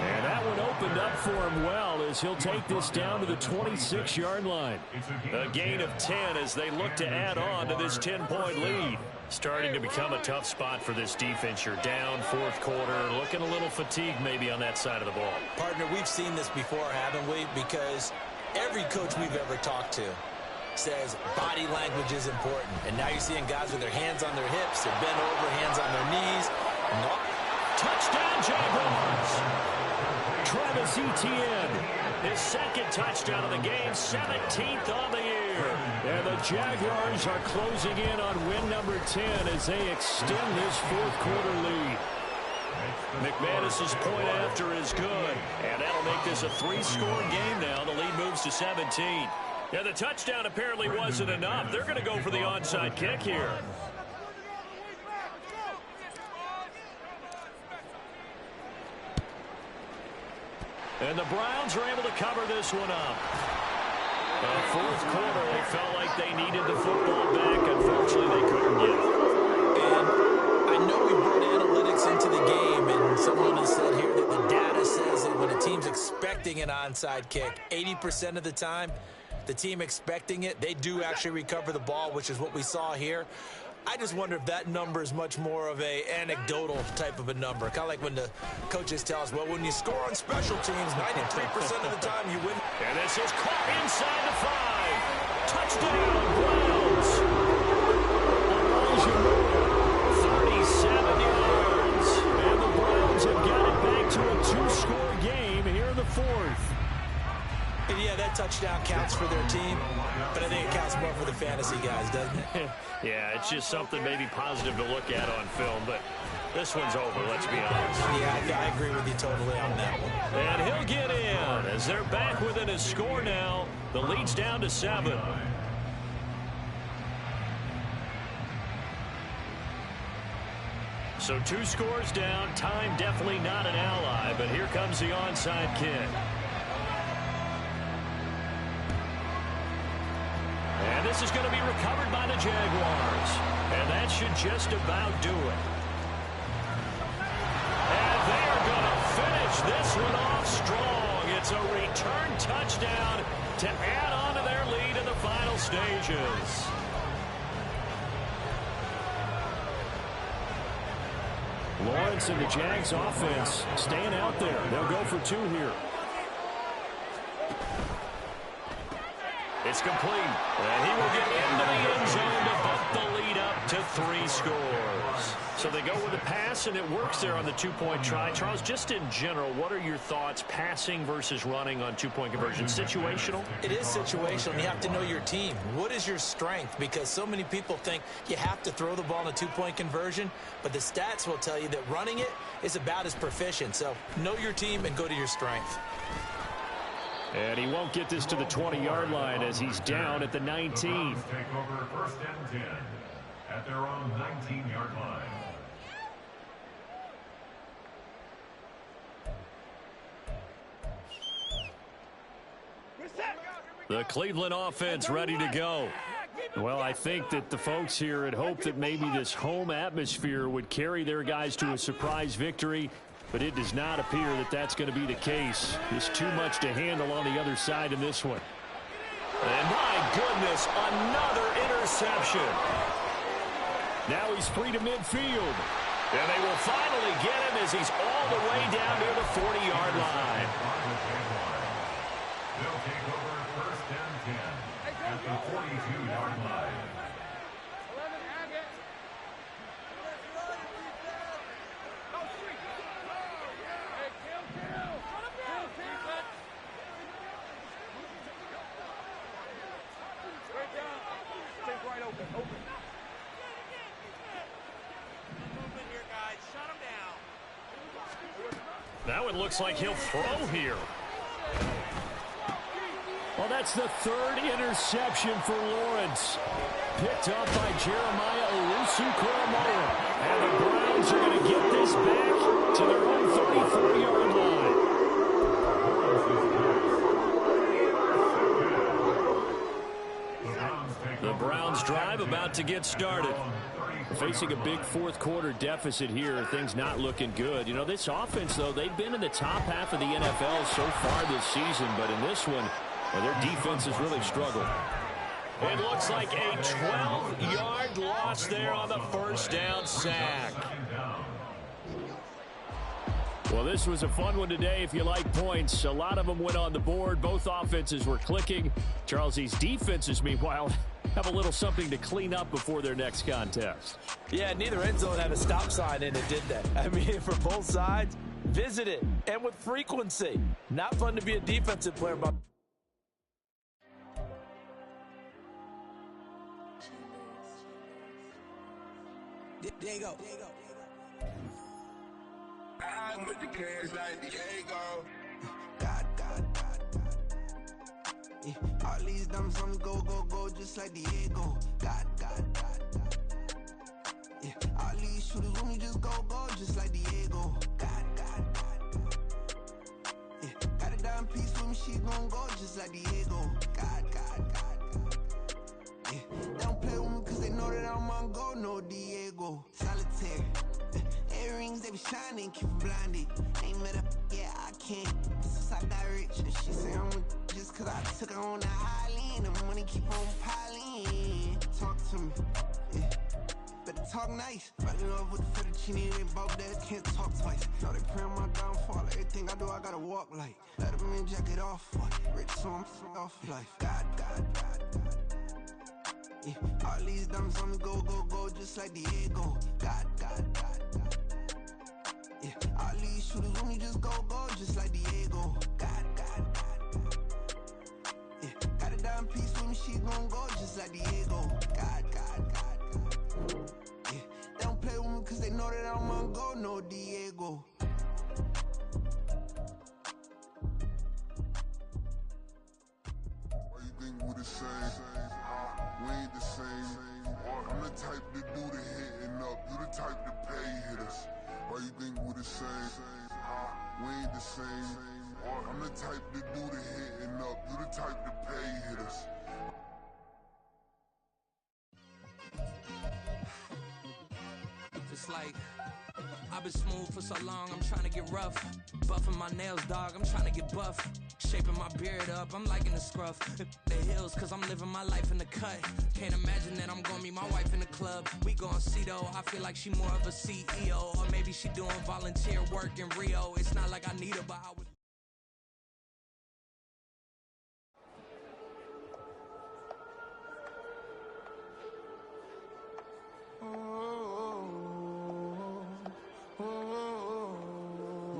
And that one opened up for him well as he'll take this down to the 26-yard line. A gain of 10 as they look to add on to this 10-point lead. Starting to become a tough spot for this defense. You're down 4th quarter, looking a little fatigued maybe on that side of the ball. Partner, we've seen this before, haven't we? Because every coach we've ever talked to says body language is important. And now you're seeing guys with their hands on their hips, they're bent over, hands on their knees. Touchdown, Jaguars! Travis Etienne, his 2nd touchdown of the game, 17th on the year. And the Jaguars are closing in on win number 10 as they extend this 4th quarter lead. McManus's point after is good, and that'll make this a 3-score game now. The lead moves to 17. Yeah, the touchdown apparently wasn't enough. They're going to go for the onside kick here. And the Browns are able to cover this one up. 4th quarter, they felt like they needed the football back. Unfortunately, they couldn't get it. And I know we brought analytics into the game, and someone has said here that the data says that when a team's expecting an onside kick, 80% of the time, the team expecting it, they do actually recover the ball, which is what we saw here. I just wonder if that number is much more of a anecdotal type of a number. Kind of like when the coaches tell us, well, when you score on special teams, 93% of the time you win. And this is caught inside the 5. Touchdown, Browns. Elijah Moore, 37 yards. And the Browns have got it back to a 2-score game here in the 4th. And yeah, that touchdown counts for their team, but I think it counts more for the fantasy guys, doesn't it? Yeah, it's just something maybe positive to look at on film, but this one's over, let's be honest. Yeah, I agree with you totally on that one. And he'll get in as they're back within his score now. The lead's down to 7. So 2 scores down. Time definitely not an ally, but here comes the onside kick. And this is going to be recovered by the Jaguars. And that should just about do it. And they're going to finish this one off strong. It's a return touchdown to add on to their lead in the final stages. Lawrence and the Jags offense staying out there. They'll go for 2 here. It's complete, and he will get into the end zone to bump the lead up to 3 scores. So they go with the pass, and it works there on the 2-point try. Charles, just in general, what are your thoughts passing versus running on 2-point conversion? Situational? It is situational. You have to know your team. What is your strength? Because so many people think you have to throw the ball in a 2-point conversion, but the stats will tell you that running it is about as proficient. So know your team and go to your strength. And he won't get this to the 20-yard line as he's down at the 19. Take over 1st and 10 at their own 19-yard line. The Cleveland offense ready to go. Well, I think that the folks here had hoped that maybe this home atmosphere would carry their guys to a surprise victory. But it does not appear that that's going to be the case. There's too much to handle on the other side in this one. And my goodness, another interception. Now he's free to midfield. And they will finally get him as he's all the way down near the 40-yard line. They'll take over 1st and 10 at the 42-yard line. Now it looks like he'll throw here. Well, that's the 3rd interception for Lawrence. Picked up by Jeremiah Owusu-Koramoah. And the Browns are going to get this back to their own 34-yard line. The Browns drive about to get started. Facing a big 4th quarter deficit here, things not looking good. You know, this offense, though, they've been in the top half of the NFL so far this season, but in this one, well, their defense has really struggled. It looks like a 12-yard loss there on the 1st down sack. Well, this was a fun one today if you like points. A lot of them went on the board. Both offenses were clicking. Charles, these defenses, meanwhile, have a little something to clean up before their next contest. Yeah, neither end zone had a stop sign in it, did they? I mean, for both sides, visit it, and with frequency. Not fun to be a defensive player, but there you go. I'm with the cash like Diego. God. Yeah, all these dumps on the go, just like Diego. God. Yeah, all these shooters on me just go, just like Diego. God. Yeah, got a dime piece with me, she gon' go just like Diego. God. Yeah, they don't play with me cause they know that I'm on go, no Diego. Solitaire. Earrings, they be shining, keep blinded. Ain't met up, yeah, I can't. Since I got rich, and she say I'm just cause I took her on the island. The money keep on piling. Talk to me, yeah. talk nice. Fell in love with the fettuccine, they both there, can't talk twice. Now they pray on my downfall, everything I do, I gotta walk like. Let them in, jacket off, what? Rich, so I'm off life. God. Yeah, all these diamonds on me, go, just like Diego. God. Yeah, all these shooters on me, just go, just like Diego. God. Yeah, got a dime piece with me, she gon' go just like Diego. God. Yeah, they don't play with me cause they know that I'm on go, no Diego. Why you think we the same? We ain't the same. I'm the type to do the hitting up, you the type to pay hitters. Why you think we the same? We ain't the same. I'm the type to do the hitting up, you the type to pay hitters. It's like I've been smooth for so long, I'm trying to get rough. Buffing my nails, dog, I'm trying to get buff. Shaping my beard up, I'm liking the scruff. The hills, cause I'm living my life in the cut. Can't imagine that I'm gonna meet my wife in the club. We gon' see though, I feel like she more of a CEO. Or maybe she doing volunteer work in Rio. It's not like I need her, but I would.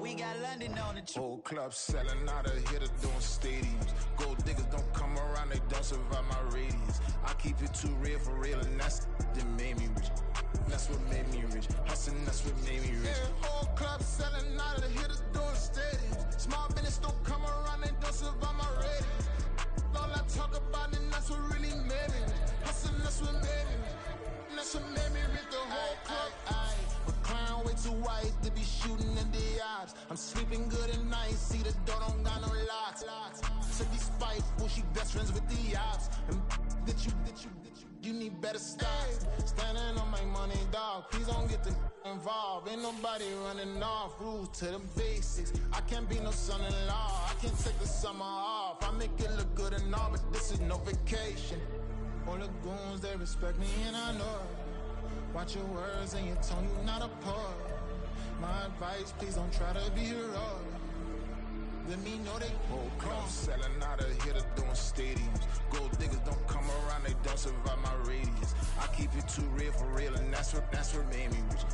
We got London on the Whole club selling out of hitter doing stadiums. Gold diggers don't come around, they don't survive my radius. I keep it too real for real, and that's that made me rich. That's what made me rich. Hustling, that's what made me rich. Yeah, whole club selling out of hitters doing stadiums. Small business don't come around, they don't survive my radius. All I talk about, and that's what really made me rich. Hustling, that's what made me rich. That's what made me rich. The whole club. Clown way too white to be shooting in the ops. I'm sleeping good at night, see the door don't got no locks. To be spiteful, she best friends with the ops. And that you need better stop. Standing on my money, dog, please don't get the involved. Ain't nobody running off, rules to the basics. I can't be no son-in-law, I can't take the summer off. I make it look good and all, but this is no vacation. All the goons, they respect me and I know it. Watch your words and your tone, you not a poet. My advice, please don't try to be heroic. Let me know they whole club selling out of hitter doing stadiums. Gold diggers don't come around, they don't survive my radius. I keep it too real for real, and that's what made me rich.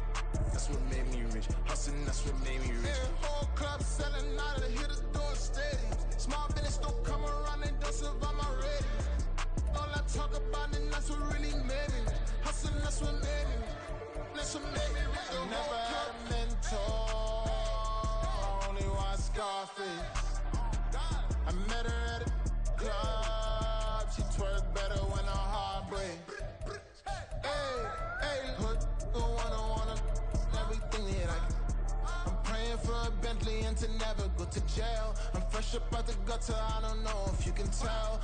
That's what made me rich. Hustling, that's what made me rich. Yeah, whole club selling out of hitters doing stadiums. Small business don't come around, they don't survive my radius. All I talk about, and that's what really made me rich. Hustling, that's what made me rich. That's what made me rich. I never had a mentor, only watch Scarface. I met her at a club, she twerk better when her heart breaks. Hey, hood, wanna everything that I can. I'm praying for a Bentley and to never go to jail. I'm fresh up out the gutter, I don't know if you can tell.